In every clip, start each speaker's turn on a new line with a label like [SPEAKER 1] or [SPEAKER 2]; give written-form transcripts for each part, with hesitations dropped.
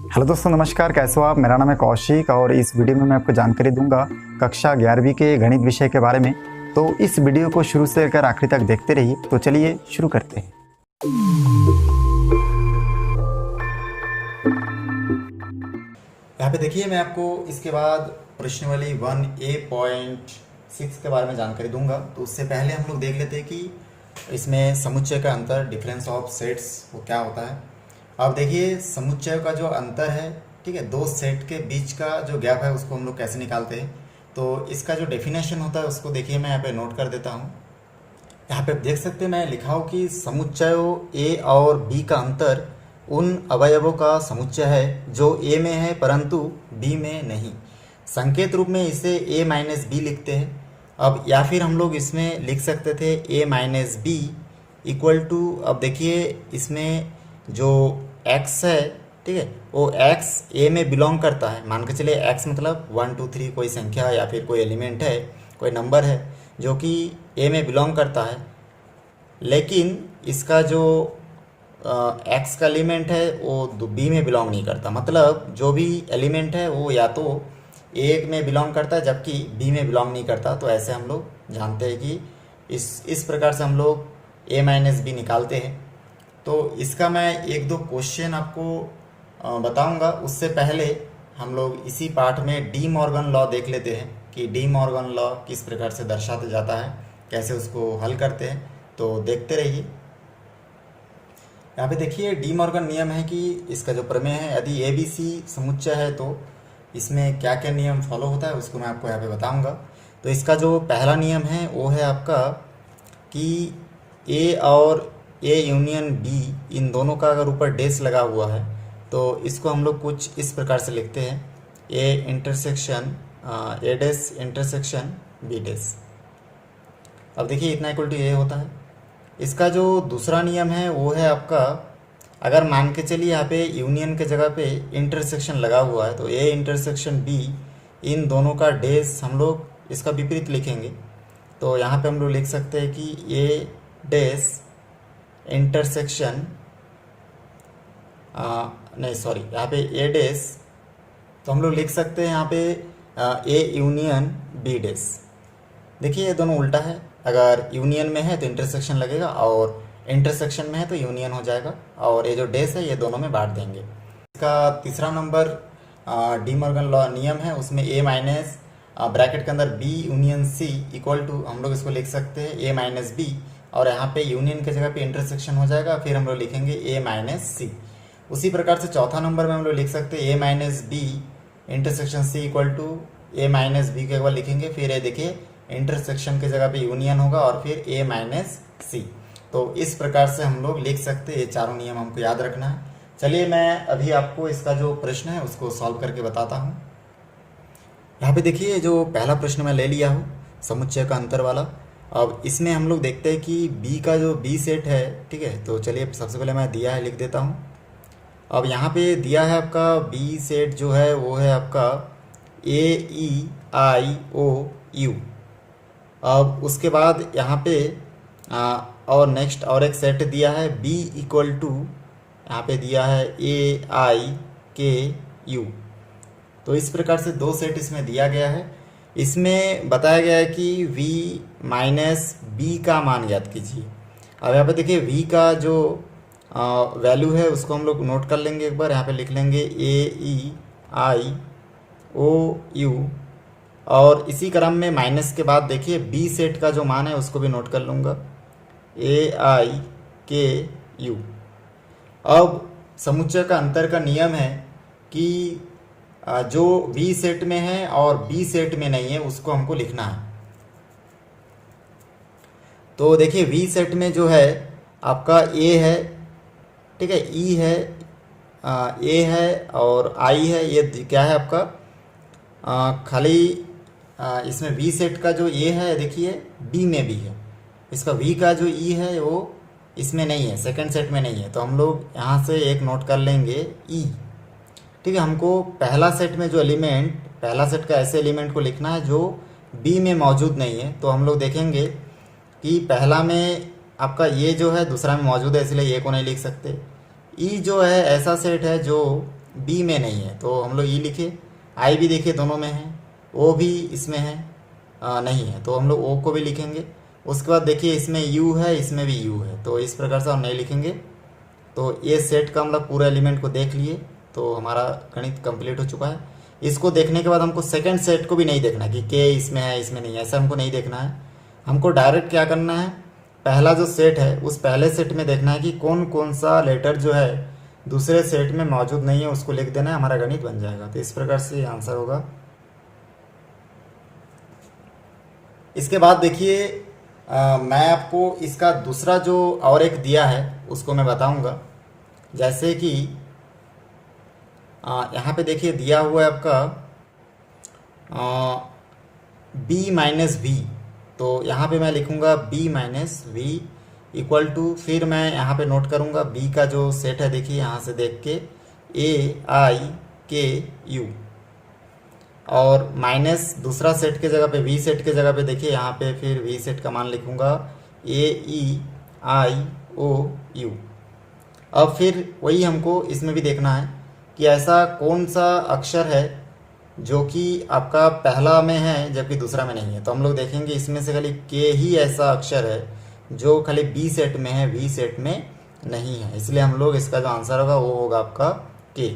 [SPEAKER 1] Hello दोस्तों, नमस्कार। कैसे हो आप? मेरा नाम है कौशिक और इस वीडियो में मैं आपको जानकारी दूंगा कक्षा 11वीं के गणित विषय के बारे में। तो इस वीडियो को शुरू से लेकर आखिरी तक देखते रहिए। तो चलिए शुरू करते हैं। यहाँ पे देखिए, मैं आपको इसके बाद प्रश्नावली 1A.6 के बारे में जानकारी दूंगा। तो उससे पहले हम लोग देख लेते हैं कि इसमें समुच्चय का अंतर, डिफरेंस ऑफ सेट्स, वो क्या होता है। अब देखिए, समुच्चय का जो अंतर है, ठीक है, दो सेट के बीच का जो गैप है उसको हम लोग कैसे निकालते हैं। तो इसका जो डेफिनेशन होता है उसको देखिए, मैं यहाँ पे नोट कर देता हूँ। यहाँ पे देख सकते हैं, मैं लिखा हूँ कि समुच्चयों ए और बी का अंतर उन अवयवों का समुच्चय है जो ए में है परंतु बी में नहीं। संकेत रूप में इसे ए माइनस बी लिखते हैं। अब या फिर हम लोग इसमें लिख सकते थे ए माइनस बी इक्वल टू, अब देखिए इसमें जो x है, ठीक है, वो x a में बिलोंग करता है। मान के चलिए x मतलब 1 2 3 कोई संख्या या फिर कोई एलिमेंट है, कोई नंबर है जो कि a में बिलोंग करता है, लेकिन इसका जो x का एलिमेंट है वो b में बिलोंग नहीं करता। मतलब जो भी एलिमेंट है वो या तो a में बिलोंग करता है जबकि b में बिलोंग नहीं करता। तो ऐसे हम लोग जानते हैं कि इस प्रकार से हम लोग a माइनस बी निकालते हैं। तो इसका मैं एक दो क्वेश्चन आपको बताऊंगा। उससे पहले हम लोग इसी पाठ में डी मॉर्गन लॉ देख लेते हैं कि डी मॉर्गन लॉ किस प्रकार से दर्शाता जाता है, कैसे उसको हल करते हैं। तो देखते रहिए। यहाँ पे देखिए, डी मॉर्गन नियम है कि इसका जो प्रमेय है, यदि ए बी सी समुच्चय है तो इसमें क्या क्या नियम फॉलो होता है उसको मैं आपको यहाँ पे बताऊँगा। तो इसका जो पहला नियम है वो है आपका कि ए और ए यूनियन बी, इन दोनों का अगर ऊपर डैश लगा हुआ है तो इसको हम लोग कुछ इस प्रकार से लिखते हैं, A intersection A dash intersection B dash. अब देखिए, इतना इक्वल टू ए होता है। इसका जो दूसरा नियम है वो है आपका, अगर मान के चलिए यहाँ पे यूनियन के जगह पे इंटरसेक्शन लगा हुआ है तो ए इंटरसेक्शन बी, इन दोनों का डैश हम लोग इसका विपरीत लिखेंगे। तो यहाँ पे हम लोग लिख सकते हैं कि ए डैश इंटरसेक्शन, नहीं सॉरी, यहाँ पे ए डैश, तो हम लोग लिख सकते हैं यहाँ पे ए यूनियन बी डैश। देखिए ये दोनों उल्टा है, अगर यूनियन में है तो इंटरसेक्शन लगेगा और इंटरसेक्शन में है तो यूनियन हो जाएगा, और ये जो डैश है ये दोनों में बांट देंगे। इसका तीसरा नंबर डी मॉर्गन लॉ नियम है, उसमें ए माइनस ब्रैकेट के अंदर B union C equal to, हम लोग इसको लिख सकते हैं ए माइनस बी, और यहाँ पे यूनियन के जगह पे इंटरसेक्शन हो जाएगा, फिर हम लोग लिखेंगे ए माइनस सी। उसी प्रकार से चौथा नंबर में हम लोग लिख सकते हैं A minus B intersection C equal to A minus B के एक बार लिखेंगे, फिर ये देखिए इंटरसेक्शन की जगह पे यूनियन होगा और फिर ए माइनस सी। तो इस प्रकार से हम लोग लिख सकते हैं। ये चारों नियम हमको याद रखना है। चलिए मैं अभी आपको इसका जो प्रश्न है उसको सॉल्व करके बताता हूँ। यहाँ पे देखिए, जो पहला प्रश्न मैं ले लिया हूँ समुच्चय का अंतर वाला। अब इसमें हम लोग देखते हैं कि B का जो B सेट है, ठीक है, तो चलिए सबसे पहले मैं दिया है लिख देता हूँ। अब यहाँ पे दिया है आपका B सेट जो है वो है आपका AEIOU। अब उसके बाद यहाँ पे और नेक्स्ट और एक सेट दिया है B इक्वल टू, यहाँ पे दिया है AIKU। तो इस प्रकार से दो सेट इसमें दिया गया है। इसमें बताया गया है कि v माइनस बी का मान ज्ञात कीजिए। अब यहाँ पे देखिए v का जो वैल्यू है उसको हम लोग नोट कर लेंगे एक बार। यहाँ पे लिख लेंगे AEIOU, और इसी क्रम में माइनस के बाद देखिए b सेट का जो मान है उसको भी नोट कर लूँगा, AIKU। अब समुच्चय का अंतर का नियम है कि जो V सेट में है और B सेट में नहीं है उसको हमको लिखना है। तो देखिए V सेट में जो है आपका A है, ठीक है, E है, A है और I है। ये क्या है आपका खाली इसमें V सेट का जो A है देखिए B में भी है, इसका V का जो E है वो इसमें नहीं है, सेकंड सेट में नहीं है। तो हम लोग यहाँ से एक नोट कर लेंगे E, ठीक है। हमको पहला सेट में जो एलिमेंट, पहला सेट का ऐसे एलिमेंट को लिखना है जो बी में मौजूद नहीं है। तो हम लोग देखेंगे कि पहला में आपका ये जो है दूसरा में मौजूद है, इसलिए ये को नहीं लिख सकते। ई जो है ऐसा सेट है जो बी में नहीं है, तो हम लोग ई लिखे। आई भी देखिए दोनों में है, ओ भी इसमें है नहीं है, तो हम लोग ओ को भी लिखेंगे। उसके बाद देखिए इसमें यू है, इसमें भी यू है, तो इस प्रकार से हम नहीं लिखेंगे। तो ये सेट का हम लोग पूरा एलिमेंट को देख लिए, तो हमारा गणित कंप्लीट हो चुका है। इसको देखने के बाद हमको सेकंड सेट को भी नहीं देखना कि के इसमें है इसमें नहीं है, ऐसा हमको नहीं देखना है। हमको डायरेक्ट क्या करना है, पहला जो सेट है उस पहले सेट में देखना है कि कौन कौन सा लेटर जो है दूसरे सेट में मौजूद नहीं है, उसको लिख देना है, हमारा गणित बन जाएगा। तो इस प्रकार से आंसर होगा। इसके बाद देखिए मैं आपको इसका दूसरा जो और एक दिया है उसको मैं बताऊंगा। जैसे कि यहाँ पे देखिए दिया हुआ है आपका बी माइनस वी, तो यहाँ पे मैं लिखूंगा B minus V equal to, फिर मैं यहाँ पे नोट करूँगा बी का जो सेट है, देखिए यहाँ से देख के ए आई के यू, और माइनस दूसरा सेट के जगह पे वी सेट के जगह पे देखिए यहाँ पे फिर वी सेट का मान लिखूंगा ए ई आई ओ यू। अब फिर वही हमको इसमें भी देखना है कि ऐसा कौन सा अक्षर है जो कि आपका पहला में है जबकि दूसरा में नहीं है। तो हम लोग देखेंगे इसमें से खाली के ही ऐसा अक्षर है जो खाली बी सेट में है, वी सेट में नहीं है, इसलिए हम लोग इसका जो आंसर होगा वो होगा आपका के।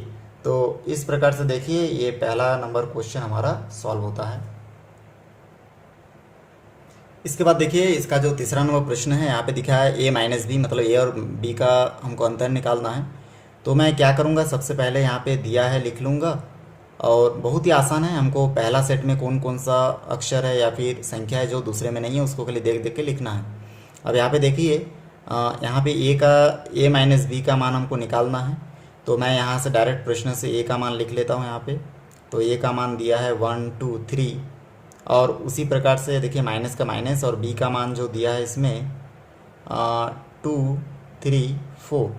[SPEAKER 1] तो इस प्रकार से देखिए ये पहला नंबर क्वेश्चन हमारा सॉल्व होता है। इसके बाद देखिए इसका जो तीसरा नंबर प्रश्न है, यहाँ पे दिखा है ए माइनस बी, मतलब ए और बी का हमको अंतर निकालना है। तो मैं क्या करूँगा, सबसे पहले यहाँ पे दिया है लिख लूँगा, और बहुत ही आसान है। हमको पहला सेट में कौन कौन सा अक्षर है या फिर संख्या है जो दूसरे में नहीं है, उसको खाली देख देख के लिखना है। अब यहाँ पे देखिए यहाँ पे ए माइनस बी का मान हमको निकालना है। तो मैं यहाँ से डायरेक्ट प्रश्न से ए का मान लिख लेता हूँ यहाँ पे। तो ए का मान दिया है 1 2 3, और उसी प्रकार से देखिए माइनस का माइनस, और बी का मान जो दिया है इसमें 2 3 4,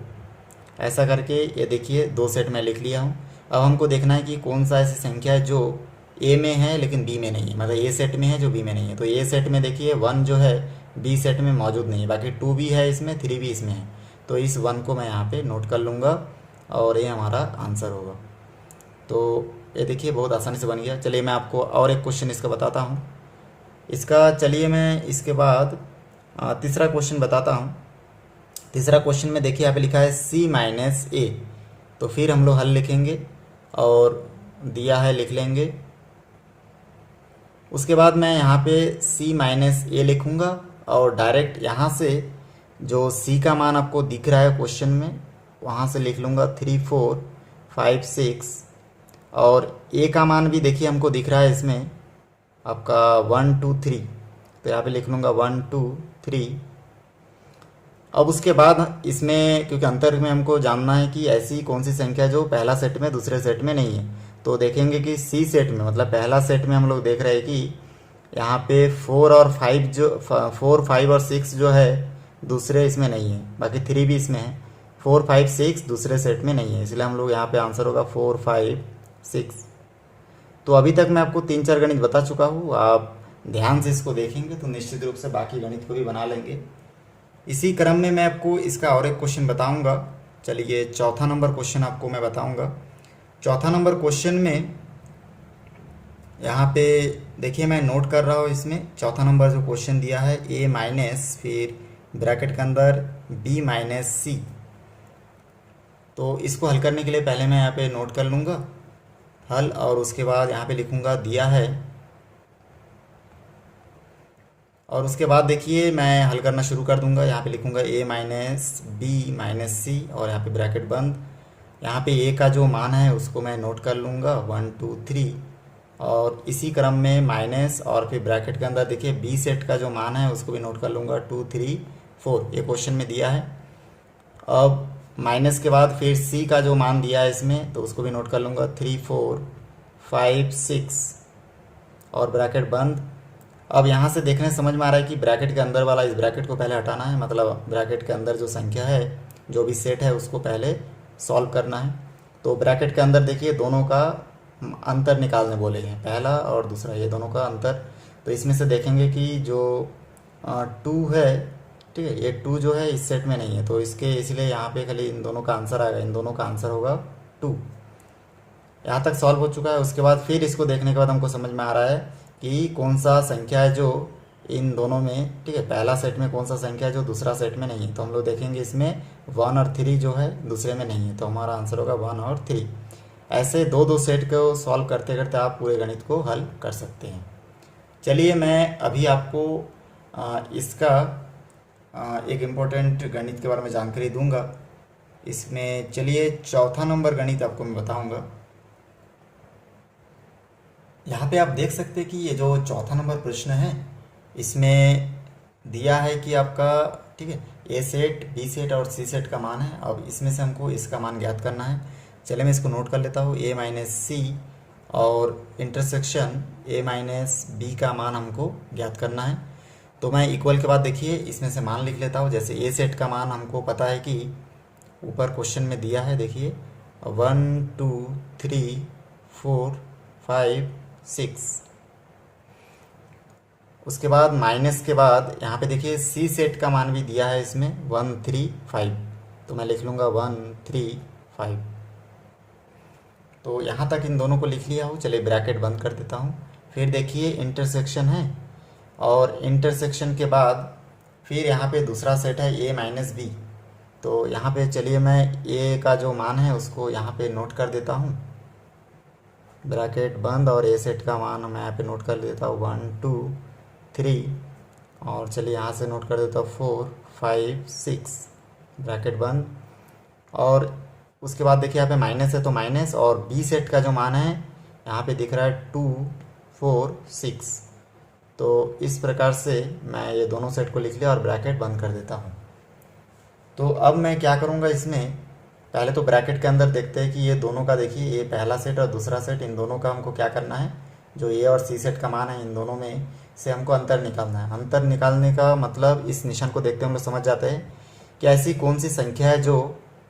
[SPEAKER 1] ऐसा करके ये देखिए दो सेट में लिख लिया हूँ। अब हमको देखना है कि कौन सा ऐसी संख्या है जो ए में है लेकिन बी में नहीं है, मतलब ए सेट में है जो बी में नहीं है। तो ए सेट में देखिए 1 जो है बी सेट में मौजूद नहीं है, बाकी 2 भी है इसमें, 3 भी इसमें है। तो इस 1 को मैं यहाँ पे नोट कर लूँगा और ये हमारा आंसर होगा। तो ये देखिए बहुत आसानी से बन गया। चलिए मैं आपको और एक क्वेश्चन इसका बताता हूँ। इसका चलिए मैं इसके बाद तीसरा क्वेश्चन बताता हूँ। तीसरा क्वेश्चन में देखिए यहाँ पे लिखा है सी माइनस ए, तो फिर हम लोग हल लिखेंगे और दिया है लिख लेंगे। उसके बाद मैं यहाँ पे सी माइनस ए लिखूँगा और डायरेक्ट यहाँ से जो सी का मान आपको दिख रहा है क्वेश्चन में वहाँ से लिख लूँगा 3 4 5 6, और ए का मान भी देखिए हमको दिख रहा है इसमें आपका 1 2 3, तो यहाँ पे लिख लूँगा 1 2 3। अब उसके बाद इसमें क्योंकि अंतर में हमको जानना है कि ऐसी कौन सी संख्या जो पहला सेट में दूसरे सेट में नहीं है, तो देखेंगे कि सी सेट में, मतलब पहला सेट में हम लोग देख रहे हैं कि यहाँ पे 4 और 5 जो 4 5 और 6 जो है दूसरे इसमें नहीं है, बाकी 3 भी इसमें है। 4 5 6 दूसरे सेट में नहीं है, इसलिए हम लोग यहाँ पे आंसर होगा 4 5 6। तो अभी तक मैं आपको 3 4 गणित बता चुका हूँ, आप ध्यान से इसको देखेंगे तो निश्चित रूप से बाकी गणित को भी बना लेंगे। इसी क्रम में मैं आपको इसका और एक क्वेश्चन बताऊंगा। चलिए चौथा नंबर क्वेश्चन आपको मैं बताऊंगा। चौथा नंबर क्वेश्चन में यहाँ पे देखिए मैं नोट कर रहा हूँ, इसमें चौथा नंबर जो क्वेश्चन दिया है ए माइनस फिर ब्रैकेट के अंदर बी माइनस सी। तो इसको हल करने के लिए पहले मैं यहाँ पे नोट कर लूँगा हल, और उसके बाद यहाँ पे लिखूँगा दिया है, और उसके बाद देखिए मैं हल करना शुरू कर दूंगा। यहाँ पे लिखूँगा ए माइनस बी माइनस सी और यहाँ पे ब्रैकेट बंद। यहाँ पे ए का जो मान है उसको मैं नोट कर लूँगा 1 2 3, और इसी क्रम में माइनस और फिर ब्रैकेट के अंदर देखिए बी सेट का जो मान है उसको भी नोट कर लूँगा 2 3 4, ये क्वेश्चन में दिया है। अब माइनस के बाद फिर सी का जो मान दिया है इसमें तो उसको भी नोट कर लूँगा 3 4 5 6 और ब्रैकेट बंद। अब यहाँ से देखने समझ में आ रहा है कि ब्रैकेट के अंदर वाला इस ब्रैकेट को पहले हटाना है, मतलब ब्रैकेट के अंदर जो संख्या है जो भी सेट है उसको पहले सॉल्व करना है। तो ब्रैकेट के अंदर देखिए दोनों का अंतर निकालने बोले हैं, पहला और दूसरा, ये दोनों का अंतर। तो इसमें से देखेंगे कि जो 2 है, ठीक है, ये 2 जो है इस सेट में नहीं है, तो इसके इसलिए यहाँ पे खाली इन दोनों का आंसर आएगा, इन दोनों का आंसर होगा 2। यहाँ तक सॉल्व हो चुका है। उसके बाद फिर इसको देखने के बाद हमको समझ में आ रहा है कि कौन सा संख्या है जो इन दोनों में, ठीक है, पहला सेट में कौन सा संख्या है जो दूसरा सेट में नहीं है। तो हम लोग देखेंगे इसमें 1 और 3 जो है दूसरे में नहीं है, तो हमारा आंसर होगा 1 और 3। ऐसे दो दो सेट को सॉल्व करते करते आप पूरे गणित को हल कर सकते हैं। चलिए मैं अभी आपको इसका एक इम्पोर्टेंट गणित के बारे में जानकारी दूंगा। इसमें चलिए चौथा नंबर गणित आपको मैं बताऊंगा। यहाँ पे आप देख सकते हैं कि ये जो चौथा नंबर प्रश्न है इसमें दिया है कि आपका, ठीक है, ए सेट, बी सेट और सी सेट का मान है। अब इसमें से हमको इसका मान ज्ञात करना है। चलिए मैं इसको नोट कर लेता हूँ। ए माइनस सी और इंटरसेक्शन ए माइनस बी का मान हमको ज्ञात करना है। तो मैं इक्वल के बाद देखिए इसमें से मान लिख लेता हूँ। जैसे ए सेट का मान हमको पता है कि ऊपर क्वेश्चन में दिया है, देखिए 1 2 3 4 5 6। उसके बाद माइनस के बाद यहाँ पे देखिए सी सेट का मान भी दिया है इसमें 1 3 5। तो मैं लिख लूँगा 1 3 5। तो यहाँ तक इन दोनों को लिख लिया हूँ। चलिए ब्रैकेट बंद कर देता हूँ। फिर देखिए इंटरसेक्शन है, और इंटरसेक्शन के बाद फिर यहाँ पे दूसरा सेट है ए माइनस बी। तो यहाँ पे चलिए मैं ए का जो मान है उसको यहाँ पे नोट कर देता हूँ, ब्रैकेट बंद, और ए सेट का मान मैं यहाँ पे नोट कर देता हूँ 1 2 3, और चलिए यहाँ से नोट कर देता हूँ 4 5 6, ब्रैकेट बंद। और उसके बाद देखिए यहाँ पे माइनस है तो माइनस, और बी सेट का जो मान है यहाँ पे दिख रहा है 2 4 6। तो इस प्रकार से मैं ये दोनों सेट को लिख लिया और ब्रैकेट बंद कर देता हूँ। तो अब मैं क्या करूँगा, इसमें पहले तो ब्रैकेट के अंदर देखते हैं कि ये दोनों का, देखिए ये पहला सेट और दूसरा सेट, इन दोनों का हमको क्या करना है, जो ए और सी सेट का मान है इन दोनों में से हमको अंतर निकालना है। अंतर निकालने का मतलब इस निशान को देखते हम लोग समझ जाते हैं कि ऐसी कौन सी संख्या है जो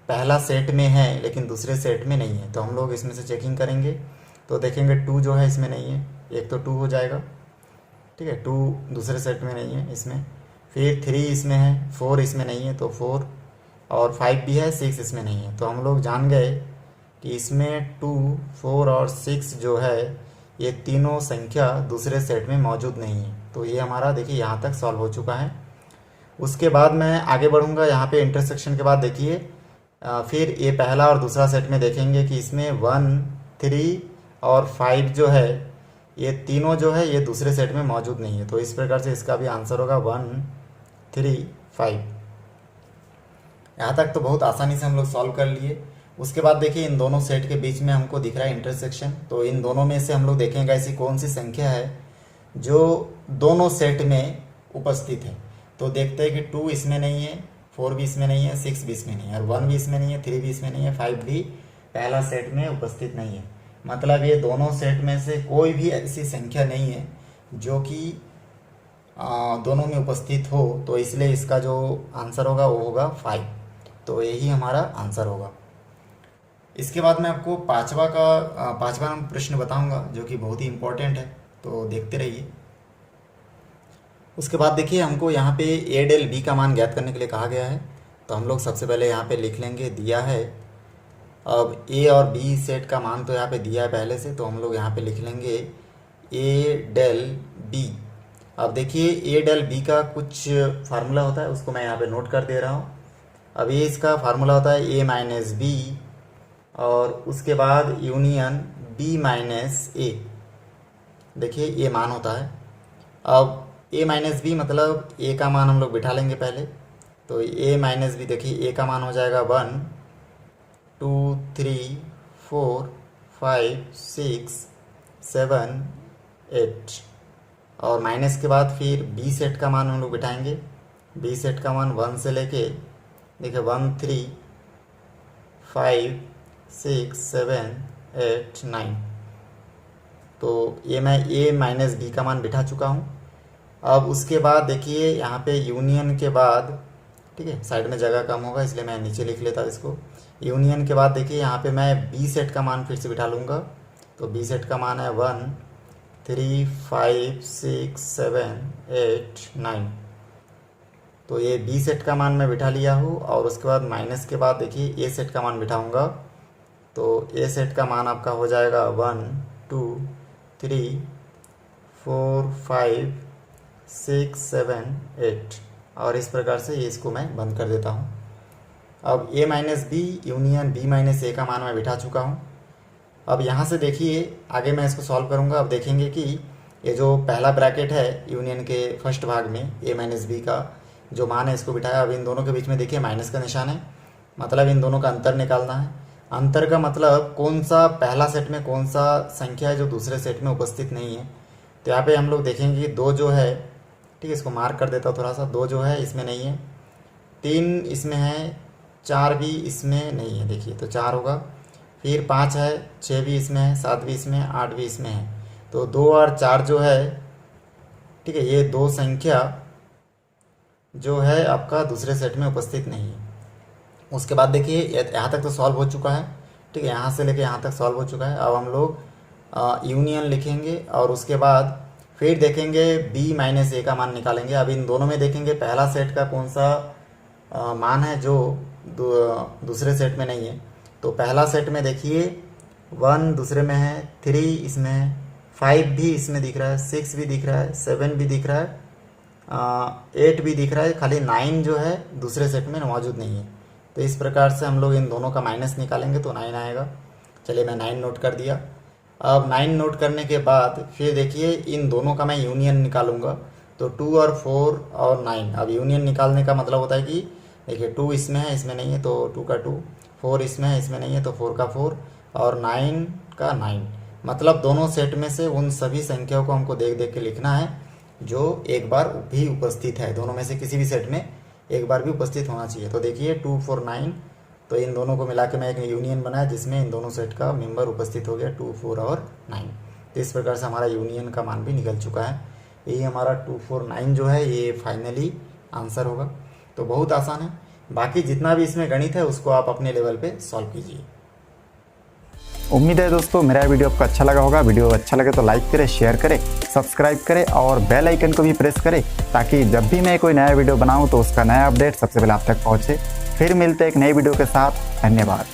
[SPEAKER 1] पहला सेट में है लेकिन दूसरे सेट में नहीं है। तो हम लोग इसमें से चेकिंग करेंगे तो देखेंगे 2 जो है इसमें नहीं है, एक तो 2 हो जाएगा, ठीक है, 2 दूसरे सेट में नहीं है इसमें। फिर 3 इसमें है, 4 इसमें नहीं है तो 4, और 5 भी है, 6 इसमें नहीं है। तो हम लोग जान गए कि इसमें 2 4 और 6 जो है ये तीनों संख्या दूसरे सेट में मौजूद नहीं है। तो ये हमारा देखिए यहाँ तक सॉल्व हो चुका है। उसके बाद मैं आगे बढ़ूँगा। यहाँ पे इंटरसेक्शन के बाद देखिए फिर ये पहला और दूसरा सेट में देखेंगे कि इसमें 1 3 और 5 जो है ये तीनों जो है ये दूसरे सेट में मौजूद नहीं है। तो इस प्रकार से इसका भी आंसर होगा 1 3 5। यहाँ तक तो बहुत आसानी से हम लोग सॉल्व कर लिए। उसके बाद देखिए इन दोनों सेट के बीच में हमको दिख रहा है इंटरसेक्शन। तो इन दोनों में से हम लोग देखेंगे ऐसी कौन सी संख्या है जो दोनों सेट में उपस्थित है। तो देखते हैं कि 2 इसमें नहीं है, 4 भी इसमें नहीं है, 6 भी इसमें नहीं है, और 1 भी इसमें नहीं है, 3 भी इसमें नहीं है, 5 भी पहला सेट में उपस्थित नहीं है। मतलब ये दोनों सेट में से कोई भी ऐसी संख्या नहीं है जो कि दोनों में उपस्थित हो। तो इसलिए इसका जो आंसर होगा वो होगा 5। तो यही हमारा आंसर होगा। इसके बाद मैं आपको पांचवा प्रश्न बताऊंगा जो कि बहुत ही इम्पोर्टेंट है, तो देखते रहिए। उसके बाद देखिए हमको यहाँ पे ए डेल बी का मान ज्ञात करने के लिए कहा गया है। तो हम लोग सबसे पहले यहाँ पे लिख लेंगे, दिया है। अब ए और बी सेट का मान तो यहाँ पे दिया है पहले से, तो हम लोग यहाँ पे लिख लेंगे ए डेल बी। अब देखिए ए डेल बी का कुछ फार्मूला होता है, उसको मैं यहाँ पे नोट कर दे रहा हूँ। अब ये इसका फार्मूला होता है ए माइनस बी, और उसके बाद यूनियन बी माइनस ए। देखिए ये मान होता है। अब ए माइनस बी मतलब ए का मान हम लोग बिठा लेंगे पहले। तो ए माइनस बी देखिए ए का मान हो जाएगा 1 2 3 4 5 6 7 8, और माइनस के बाद फिर बी सेट का मान हम लोग बिठाएंगे। बी सेट का मान 1 से लेके देखिए 1 3 5 6 7 8 9। तो ये मैं ए माइनस बी का मान बिठा चुका हूँ। अब उसके बाद देखिए यहाँ पे यूनियन के बाद, ठीक है, साइड में जगह कम होगा इसलिए मैं नीचे लिख लेता हूँ इसको। यूनियन के बाद देखिए यहाँ पे मैं बी सेट का मान फिर से बिठा लूँगा। तो बी सेट का मान है 1 3 5 6 7 8 9। तो ये बी सेट का मान मैं बिठा लिया हूँ। और उसके बाद माइनस के बाद देखिए ए सेट का मान बिठाऊँगा। तो ए सेट का मान आपका हो जाएगा 1 2 3 4 5 6 7 8 और इस प्रकार से ये इसको मैं बंद कर देता हूँ। अब a minus B union b minus A का मान मैं बिठा चुका हूँ। अब यहाँ से देखिए आगे मैं इसको सॉल्व करूँगा। अब देखेंगे कि ये जो पहला ब्रैकेट है यूनियन के फर्स्ट भाग में a माइनस बी का जो मान है इसको बिठाया। अब इन दोनों के बीच में देखिए माइनस का निशान है, मतलब इन दोनों का अंतर निकालना है। अंतर का मतलब कौन सा पहला सेट में कौन सा संख्या है जो दूसरे सेट में उपस्थित नहीं है। तो यहाँ पे हम लोग देखेंगे कि 2 जो है, ठीक है, इसको मार्क कर देता हूँ थोड़ा सा। 2 जो है इसमें नहीं है, 3 इसमें है, 4 भी इसमें नहीं है, देखिए तो 4 होगा। फिर 5 है, 6 भी इसमें है, 7 भी इसमें है, 8 भी इसमें है। तो 2 और 4 जो है, ठीक है, ये 2 संख्या जो है आपका दूसरे सेट में उपस्थित नहीं है। उसके बाद देखिए यहाँ तक तो सॉल्व हो चुका है, ठीक है, यहाँ से लेके यहाँ तक सॉल्व हो चुका है। अब हम लोग यूनियन लिखेंगे और उसके बाद फिर देखेंगे b माइनस ए का मान निकालेंगे। अब इन दोनों में देखेंगे पहला सेट का कौन सा मान है जो दूसरे सेट में नहीं है। तो पहला सेट में देखिए 1 दूसरे में है, 3 इसमें है, 5 भी इसमें दिख रहा है, 6 भी दिख रहा है, 7 भी दिख रहा है, 8 भी दिख रहा है, खाली 9 जो है दूसरे सेट में मौजूद नहीं है। तो इस प्रकार से हम लोग इन दोनों का माइनस निकालेंगे तो 9 आएगा। चलिए मैं 9 नोट कर दिया। अब 9 नोट करने के बाद फिर देखिए इन दोनों का मैं यूनियन निकालूंगा। तो 2 और 4 और 9। अब यूनियन निकालने का मतलब होता है कि देखिए 2 इसमें है, इसमें नहीं है, तो 2 का 2, 4 इसमें है, इसमें नहीं है, तो 4 का 4 और 9 का 9। मतलब दोनों सेट में से उन सभी संख्याओं को हमको देख देख के लिखना है जो एक बार भी उपस्थित है। दोनों में से किसी भी सेट में एक बार भी उपस्थित होना चाहिए। तो देखिए 2 4 9, तो इन दोनों को मिला के मैं एक यूनियन बनाया जिसमें इन दोनों सेट का मेंबर उपस्थित हो गया 2 4 और 9। तो इस प्रकार से हमारा यूनियन का मान भी निकल चुका है। यही हमारा 2 4 9 जो है ये फाइनली आंसर होगा। तो बहुत आसान है, बाकी जितना भी इसमें गणित है उसको आप अपने लेवल पे सॉल्व कीजिए।
[SPEAKER 2] उम्मीद है दोस्तों मेरा वीडियो आपको अच्छा लगा होगा। वीडियो अच्छा लगे तो लाइक करें, शेयर करें, सब्सक्राइब करें और बेल आइकन को भी प्रेस करें ताकि जब भी मैं कोई नया वीडियो बनाऊं तो उसका नया अपडेट सबसे पहले आप तक पहुंचे। फिर मिलते हैं एक नई वीडियो के साथ। धन्यवाद।